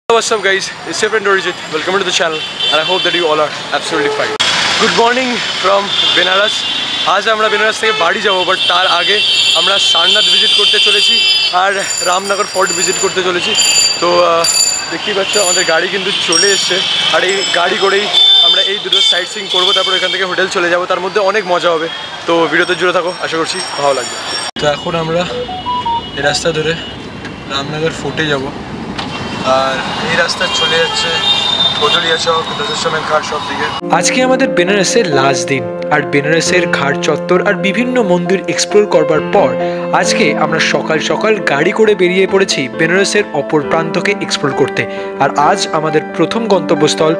What's up guys, it's your friend Orijit. Welcome to the channel and I hope that you all are absolutely fine. Good morning from Benaras. आज আমরা বেনারস থেকে বাড়ি যাব, but তার আগে আমরা Sarnath visit করতে চলেছি আর রামনগর ফোর্ট ভিজিট করতে চলেছি। তো দেখতেই পাচ্ছ আমাদের গাড়ি কিন্তু চলে এসছে আর এই গাড়ি করেই আমরা এই দুটো সাইট সিইং করবো, তারপর এখান থেকে হোটেল চলে যাব। তার মধ্যে অনেক মজা হবে, তো ভিডিওতে জুড়ে থাকো, আশা করছি ভালো লাগবে। তো এখন আমরা এই রাস্তা ধরে রামনগর ফোর্টে যাব আর এই রাস্তা চলে যাচ্ছে কোদলিয়া চক, দশমের ঘাট সব দিকে। আজকে আমাদের বেনারসের লাস্ট দিন আর বেনারসের ঘাট চত্বর আর বিভিন্ন মন্দির এক্সপ্লোর করবার পর আজকে আমরা সকাল সকাল গাড়ি করে বেরিয়ে পড়েছি বেনারসের অপর প্রান্তকে এক্সপ্লোর করতে। আর আজ আমাদের প্রথম গন্তব্যস্থল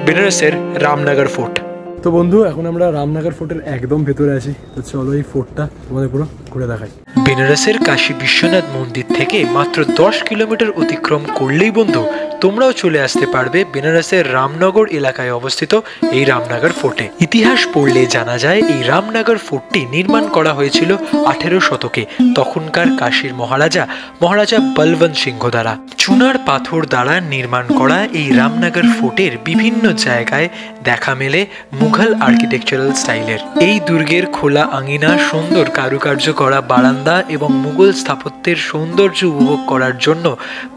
বেনারসের রামনগর ফোর্ট। তো বন্ধু, এখন আমরা রামনগর ফোর্টের একদম ভেতরে আছি। তো চলো এই ফোর্টটা তোমাদের পুরো ঘুরে দেখাই। বেনারসের কাশী বিশ্বনাথ মন্দির থেকে মাত্র 10 কিলোমিটার অতিক্রম করলেই বন্ধু তোমরাও চলে আসতে পারবে বেনারসের রামনগর এলাকায় অবস্থিত এই রামনগর ফোর্টে। ইতিহাস পড়লে জানা যায় এই রামনগর ফোর্টটি নির্মাণ করা হয়েছিল 18 শতকে তখনকার কাশীর মহারাজা বলবন্ত সিংহ দ্বারা। চুনার পাথর দ্বারা নির্মাণ করা এই রামনগর ফোর্টের বিভিন্ন জায়গায় দেখা মেলে মুঘল আর্কিটেকচারাল স্টাইলের। এই দুর্গের খোলা আঙিনা, সুন্দর কারুকার্য করা বারান্দা এবং মুঘল স্থাপত্যের সৌন্দর্য উপভোগ করার জন্য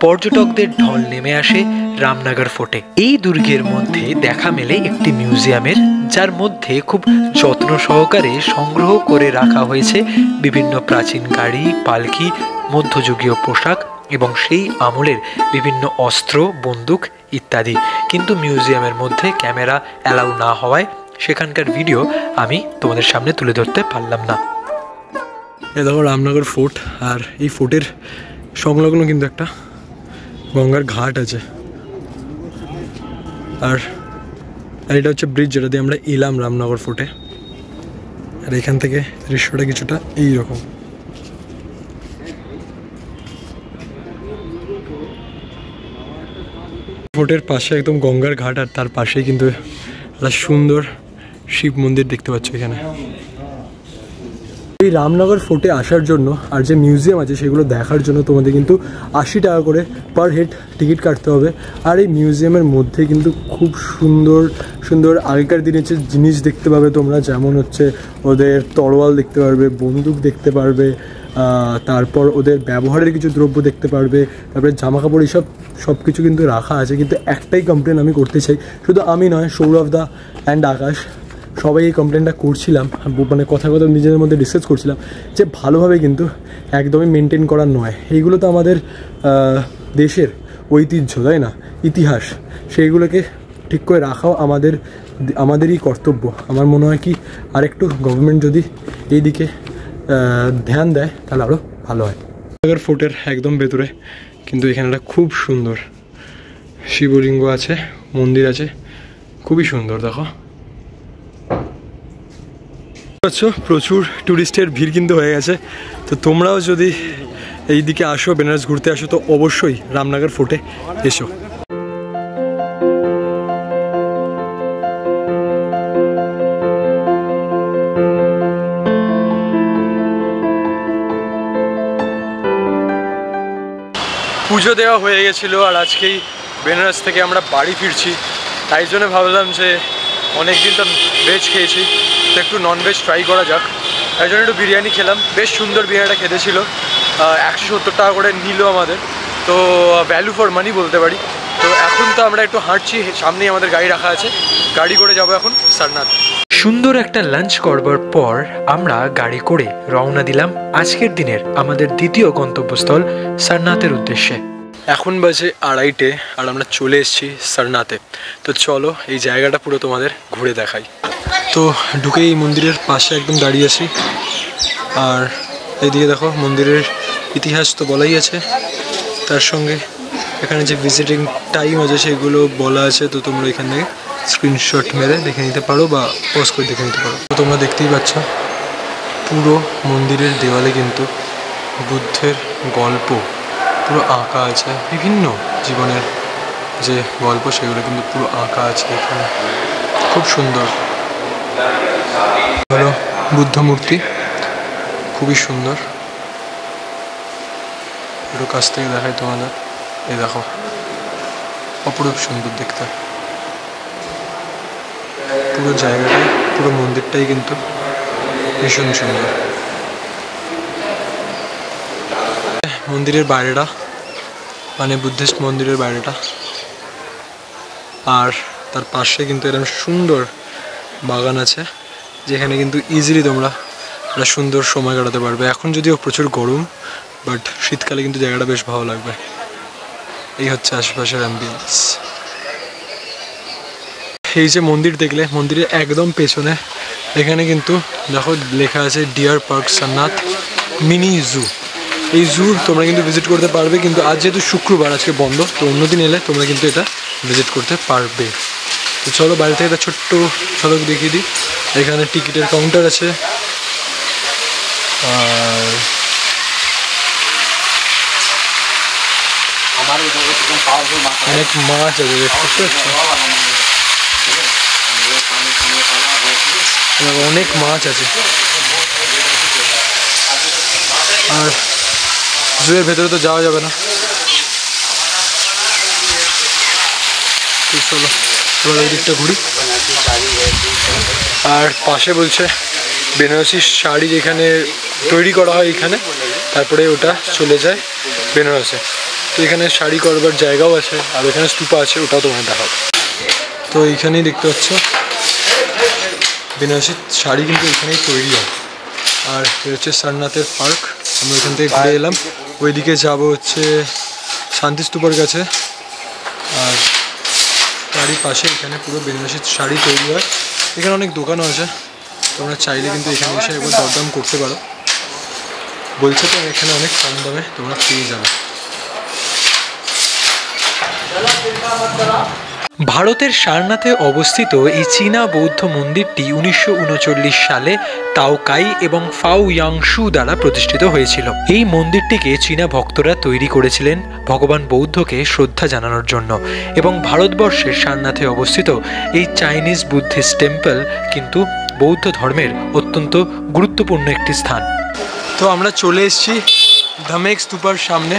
পর্যটকদের ঢল নেমে আসে রামনগর ফোর্টে। এই দুর্গের মধ্যে দেখা মেলে একটি মিউজিয়ামের, যার মধ্যে খুব যত্ন সহকারে সংগ্রহ করে রাখা হয়েছে বিভিন্ন প্রাচীন গাড়ি, পালকি, মধ্যযুগীয় পোশাক এবং সেই আমলের বিভিন্ন অস্ত্র, বন্দুক ইত্যাদি। কিন্তু মিউজিয়ামের মধ্যে ক্যামেরা অ্যালাউ না হওয়ায় সেখানকার ভিডিও আমি তোমাদের সামনে তুলে ধরতে পারলাম না। এ দেখো রামনগর ফোর্ট, আর এই ফোর্টের সংলগ্ন কিন্তু একটা গঙ্গার ঘাট আছে। আর এটা হচ্ছে ব্রিজ যেটা দিয়ে আমরা এলাম রামনগর ফোর্টে। আর এখান থেকে দৃশ্যটা কিছুটা এইরকম। ফোর্টের পাশে একদম গঙ্গার ঘাট, আর তার পাশেই কিন্তু একটা সুন্দর শিব মন্দির দেখতে পাচ্ছ এখানে। এই রামনগর ফোর্টে আসার জন্য আর যে মিউজিয়াম আছে সেগুলো দেখার জন্য তোমাদের কিন্তু 80 টাকা করে পার হেড টিকিট কাটতে হবে। আর এই মিউজিয়ামের মধ্যে কিন্তু খুব সুন্দর সুন্দর আগেকার দিনের যে জিনিস দেখতে পাবে তোমরা, যেমন হচ্ছে ওদের তরোয়াল দেখতে পারবে, বন্দুক দেখতে পারবে, তারপর ওদের ব্যবহারের কিছু দ্রব্য দেখতে পারবে, তারপরে জামা কাপড়, এইসব সব কিছু কিন্তু রাখা আছে। কিন্তু একটাই কমপ্লেন আমি করতে চাই, শুধু আমি নয়, সৌরভ দা অ্যান্ড আকাশ সবাই এই কমপ্লেনটা করছিলাম, মানে কথা নিজেদের মধ্যে ডিসকাস করছিলাম যে ভালোভাবে কিন্তু একদমই মেনটেন করা নয়। এইগুলো তো আমাদের দেশের ঐতিহ্য, তাই না, ইতিহাস, সেইগুলোকে ঠিক করে রাখাও আমাদেরই কর্তব্য। আমার মনে হয় কি আরেকটু গভর্নমেন্ট যদি এই দিকে ধ্যান দেয় তাহলে আরও ভালো হয়। রামনগর ফোর্টের একদম ভেতরে কিন্তু এখানে খুব সুন্দর শিবলিঙ্গ আছে, মন্দির আছে, খুবই সুন্দর। দেখো প্রচুর টুরিস্টের ভিড় কিন্তু হয়ে গেছে। তো তোমরাও যদি এই দিকে আসো, বেনারস ঘুরতে আসো, তো অবশ্যই রামনগর ফোর্টে এসো। পুজো দেওয়া হয়ে গেছিলো আর আজকেই বেনারস থেকে আমরা বাড়ি ফিরছি, তাই জন্য ভাবলাম যে অনেকদিন তো ভেজ খেয়েছি, তো একটু ননভেজ ট্রাই করা যাক। তাই জন্য একটু বিরিয়ানি খেলাম, বেশ সুন্দর বিরিয়ানিটা খেতে ছিল। 170 টাকা করে নিল আমাদের, তো ভ্যালু ফর মানি বলতে পারি। তো এখন তো আমরা একটু হাঁটছি, সামনেই আমাদের গাড়ি রাখা আছে, গাড়ি করে যাবো এখন সারনাথ। সুন্দর একটা লাঞ্চ করবার পর আমরা গাড়ি করে রওনা দিলাম আজকের দিনের আমাদের দ্বিতীয় গন্তব্যস্থল সারনাথের উদ্দেশ্যে। এখন বাজে 2:30 আর আমরা চলে এসেছি সারনাথে। তো চলো এই জায়গাটা পুরো তোমাদের ঘুরে দেখাই। তো ঢুকে এই মন্দিরের পাশে একদম দাঁড়িয়ে আছি, আর এইদিকে দেখো মন্দিরের ইতিহাস তো বলাই আছে, তার সঙ্গে এখানে যে ভিজিটিং টাইম আছে সেগুলো বলা আছে। তো তোমরা এখান থেকে স্ক্রিনশট মেরে দেখে নিতে পারো বা পজ করে দেখে নিতে পারো। তো তোমরা দেখতেই পাচ্ছ পুরো মন্দিরের দেওয়ালে কিন্তু বুদ্ধের গল্প পুরো আঁকা আছে, বিভিন্ন জীবনের যে গল্প সেগুলো কিন্তু পুরো আঁকা আছে এখানে, খুব সুন্দর। হলো বুদ্ধ মূর্তি, খুবই সুন্দর। একটু কাছ থেকে দেখাই তোমাদের, এই দেখো অপরূপ সুন্দর দেখতে। পুরো জায়গাটাই, পুরো মন্দিরটাই কিন্তু ভীষণ সুন্দর। মন্দিরের বাইরেটা মানে বুদ্ধিস্ট মন্দিরের বাইরেটা, আর তার পাশে কিন্তু এরকম সুন্দর বাগান আছে যেখানে কিন্তু ইজিলি তোমরা একটা সুন্দর সময় কাটাতে পারবে। এখন যদিও প্রচুর গরম, বাট শীতকালে কিন্তু জায়গাটা বেশ ভালো লাগবে। এই হচ্ছে আশেপাশের অ্যাম্বিয়েন্স। এই যে মন্দির দেখলে, মন্দিরের একদম পেছনে এখানে কিন্তু দেখো লেখা আছে deer park Sarnath mini zoo. এই জু তোমরা কিন্তু ভিজিট করতে পারবে, কিন্তু আজ যেহেতু শুক্রবার আজকে বন্ধ, তো অন্যদিন এলে তোমরা কিন্তু এটা ভিজিট করতে পারবে। তো চলো বাইরে থেকে একটা ছোট্ট ঝলক দেখিয়ে দিই। এখানে টিকিটের কাউন্টার আছে, আর অনেক মাছ আছে দেখতে পাচ্ছ, অনেক মাছ আছে। আর জুয়ের ভেতরে তো যাওয়া যাবে না, চলো এবার ওই দিকটা ঘুরি। আর পাশে বলছে বেনারসি শাড়ি যেখানে তৈরি করা হয় এখানে, তারপরে ওটা চলে যায় বেনারসে। তো এখানে শাড়ি করবার জায়গাও আছে, আর এখানে স্তূপা আছে, ওটাও তোমার দেখাবো। তো এইখানেই দেখতে পাচ্ছ বেনারসি শাড়ি কিন্তু এখানেই তৈরি হয়। আর হচ্ছে সারনাথের পার্ক, আমরা ওইখান থেকে ঘুরে এলাম। ওইদিকে যাবো হচ্ছে শান্তি স্তূপার কাছে। আর তারই পাশে এখানে পুরো বেনারসি শাড়ি তৈরি হয়। এখানে অনেক দোকানও আছে, তোমরা চাইলে কিন্তু এখানে এসে একবার দরদাম করতে পারো। বলছে তো এখানে অনেক কম দামে তোমরা পেয়ে যাবে। ভারতের সারনাথে অবস্থিত এই চীনা বৌদ্ধ মন্দিরটি 1939 সালে তাও কাই এবং ফাও ইয়াংশু দ্বারা প্রতিষ্ঠিত হয়েছিল। এই মন্দিরটিকে চীনা ভক্তরা তৈরি করেছিলেন ভগবান বৌদ্ধকে শ্রদ্ধা জানানোর জন্য, এবং ভারতবর্ষের সারনাথে অবস্থিত এই চাইনিজ বুদ্ধিস্ট টেম্পল কিন্তু বৌদ্ধ ধর্মের অত্যন্ত গুরুত্বপূর্ণ একটি স্থান। তো আমরা চলে এসেছি ধামেক স্তূপার সামনে,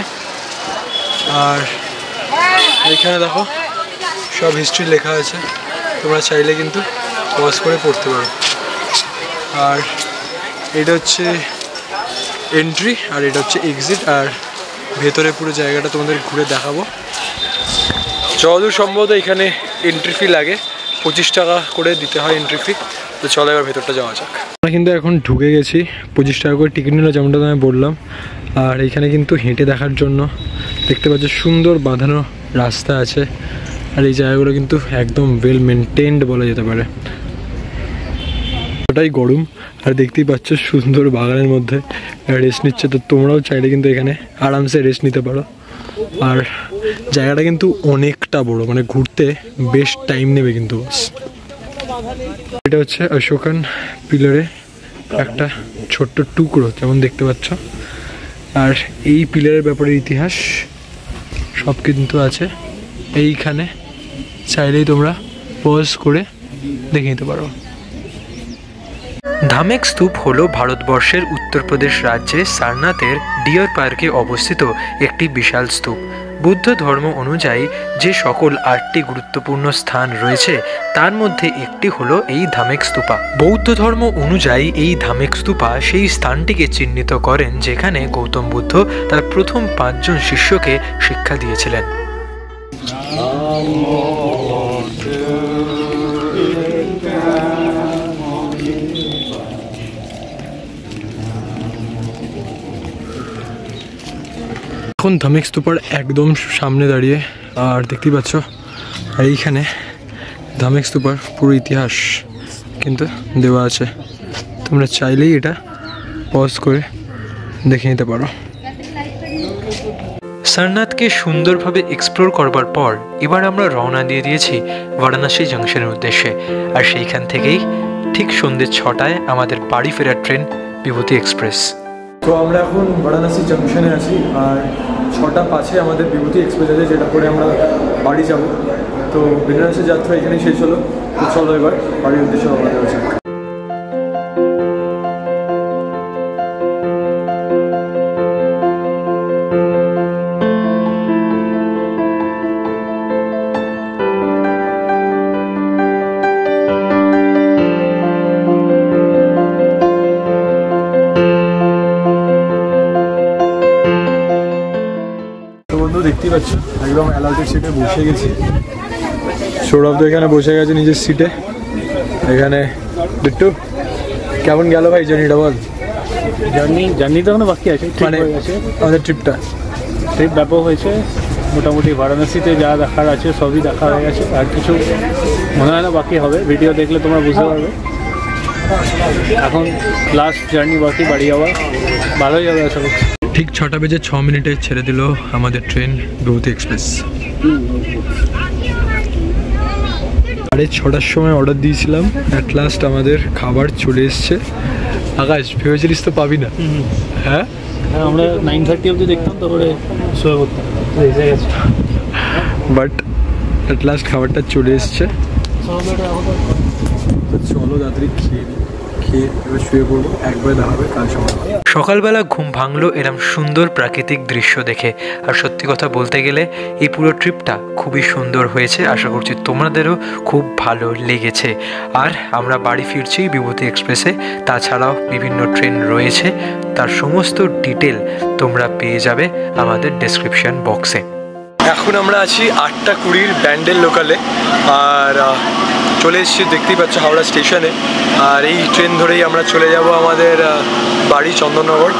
আর এখানে দেখো সব হিস্ট্রি লেখা আছে, তোমরা চাইলে কিন্তু পজ করে পড়তে পারো। আর এটা হচ্ছে এন্ট্রি, আর এটা হচ্ছে এক্সিট, আর ভেতরে পুরো জায়গাটা তোমাদের ঘুরে দেখাবো। যতদূর সম্ভবত এখানে এন্ট্রি ফি লাগে, 25 টাকা করে দিতে হয় এন্ট্রি ফি। তো চলো এবার ভেতরটা যাওয়া যাক। আমরা কিন্তু এখন ঢুকে গেছি, 25 টাকা করে টিকিট নিল যেমনটা আমি বললাম। আর এখানে কিন্তু হেঁটে দেখার জন্য দেখতে পাচ্ছ সুন্দর বাঁধানো রাস্তা আছে, আর এই জায়গাগুলো কিন্তু একদম ওয়েল মেনটেন্ড বলা যেতে পারে। ওটাই গরম, আর দেখতেই পাচ্ছ সুন্দর বাগানের মধ্যে রেস্ট নিচ্ছে। তো তোমরাও চাইলে কিন্তু এখানে আরামসে রেস্ট নিতে পারো। আর জায়গাটা কিন্তু অনেকটা বড়, মানে ঘুরতে বেশ টাইম নেবে কিন্তু। এটা হচ্ছে অশোকান পিলারে একটা ছোট্ট টুকরো যেমন দেখতে পাচ্ছ। আর এই পিলারের ব্যাপারে ইতিহাস সব কিন্তু আছে এইখানে, চাইলেই তোমরা পজ করে দেখে নিতে পারো। ধামেক স্তূপ হল ভারতবর্ষের উত্তরপ্রদেশ রাজ্যে সারনাথের ডিয়ার পার্কে অবস্থিত একটি বিশাল স্তূপ। বুদ্ধ ধর্ম অনুযায়ী যে সকল 8টি গুরুত্বপূর্ণ স্থান রয়েছে তার মধ্যে একটি হলো এই ধামেক স্তূপা। বৌদ্ধ ধর্ম অনুযায়ী এই ধামেক স্তূপা সেই স্থানটিকে চিহ্নিত করেন যেখানে গৌতম বুদ্ধ তার প্রথম 5 জন শিষ্যকে শিক্ষা দিয়েছিলেন। এখন ধামেক স্তূপার একদম সামনে দাঁড়িয়ে, আর দেখতেই পাচ্ছ আর এইখানে ধামেক স্তূপার পুরো ইতিহাস কিন্তু দেওয়া আছে, তোমরা চাইলেই এটা পজ করে দেখে নিতে পারো। সারনাথকে সুন্দরভাবে এক্সপ্লোর করবার পর এবার আমরা রওনা দিয়ে দিয়েছি বারাণসী জংশনের উদ্দেশ্যে। আর সেইখান থেকেই ঠিক সন্ধ্যে 6টায় আমাদের বাড়ি ফেরার ট্রেন বিভূতি এক্সপ্রেস। তো আমরা এখন বারাণসী জংশনে আছি, আর 6:05 আমাদের বিভূতি এক্সপ্রেস আছে, যেটা করে আমরা বাড়ি যাব। তো বেনারসের যাত্রা এখানেই শেষ হলো। তো চলো এবার বাড়ির উদ্দেশ্যে রওনা দেওয়া যাক। পাচ্ছ একদম অ্যালাউটেড সিটে বসে গেছি। সৌরভ তো এখানে বসে গেছে নিজের সিটে। এখানে বিট্টু কেমন গেল ভাই জার্নিটা বল? জার্নি তো এখনো বাকি আছে, মানে আমাদের ট্রিপটা ব্যাপক হয়েছে। মোটামুটি বারাণসীতে যা দেখার আছে সবই দেখা হয়ে গেছে, আর কিছু মনে হয় না বাকি হবে। ভিডিও দেখলে তোমরা বুঝতে পারবে। এখন লাস্ট জার্নি বাকি, বাড়ি যাওয়া। ভালোই যাবে আশা করছি। ঠিক 6:06 ছেড়ে দিল আমাদের ট্রেন বিভূতি এক্সপ্রেস। 6:30 সময় অর্ডার দিয়েছিলাম, অ্যাট লাস্ট আমাদের খাবার চলে এসছে। আকাশ ভেবেছিলিস তো পাবি না? হ্যাঁ হ্যাঁ, আমরা 9:30 অবধি দেখতাম, তারপরে শুয়ে পড়তাম, এসে গেছে। বাট অ্যাট লাস্ট খাবারটা চলে এসছে। চলো তাড়াতাড়ি খেয়ে এবার শুয়ে পড়বো। একবারে দেখা হবে কাল সকাল। সকালবেলা ঘুম ভাঙলো এরম সুন্দর প্রাকৃতিক দৃশ্য দেখে। আর সত্যি কথা বলতে গেলে এই পুরো ট্রিপটা খুবই সুন্দর হয়েছে। আশা করছি তোমাদেরও খুব ভালো লেগেছে। আর আমরা বাড়ি ফিরছি বিভূতি এক্সপ্রেসে। তাছাড়াও বিভিন্ন ট্রেন রয়েছে, তার সমস্ত ডিটেল তোমরা পেয়ে যাবে আমাদের ডেসক্রিপশন বক্সে। এখন আমরা আছি 8:20 ব্যান্ডেল লোকালে। আর চলে এসেছি, দেখতেই পাচ্ছ, হাওড়া স্টেশনে। আর এই ট্রেন ধরেই আমরা চলে যাব আমাদের বাড়ি চন্দননগর।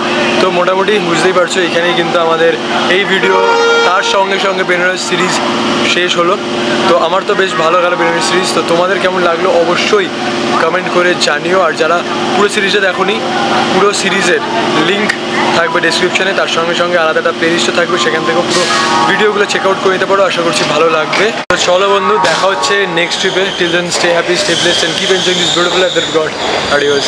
তো মোটামুটি বুঝতেই পারছো এখানেই কিন্তু আমাদের এই ভিডিও তার সঙ্গে সঙ্গে বেনারস সিরিজ শেষ হলো। তো আমার তো বেশ ভালো গেল বেনারস সিরিজ। তো তোমাদের কেমন লাগলো অবশ্যই কমেন্ট করে জানিও। আর যারা পুরো সিরিজটা দেখোনি, পুরো সিরিজের লিঙ্ক থাকবে ডেসক্রিপশনে, তার সঙ্গে সঙ্গে আলাদা একটা প্লেলিস্টও থাকবে, সেখান থেকে পুরো ভিডিওগুলো চেক আউট করে নিতে পারো। আশা করছি ভালো লাগবে। তো চলো বন্ধু, দেখা হচ্ছে নেক্সট ট্রিপে। Till then stay happy, stay blessed and keep enjoying this beautiful life that god. Adios.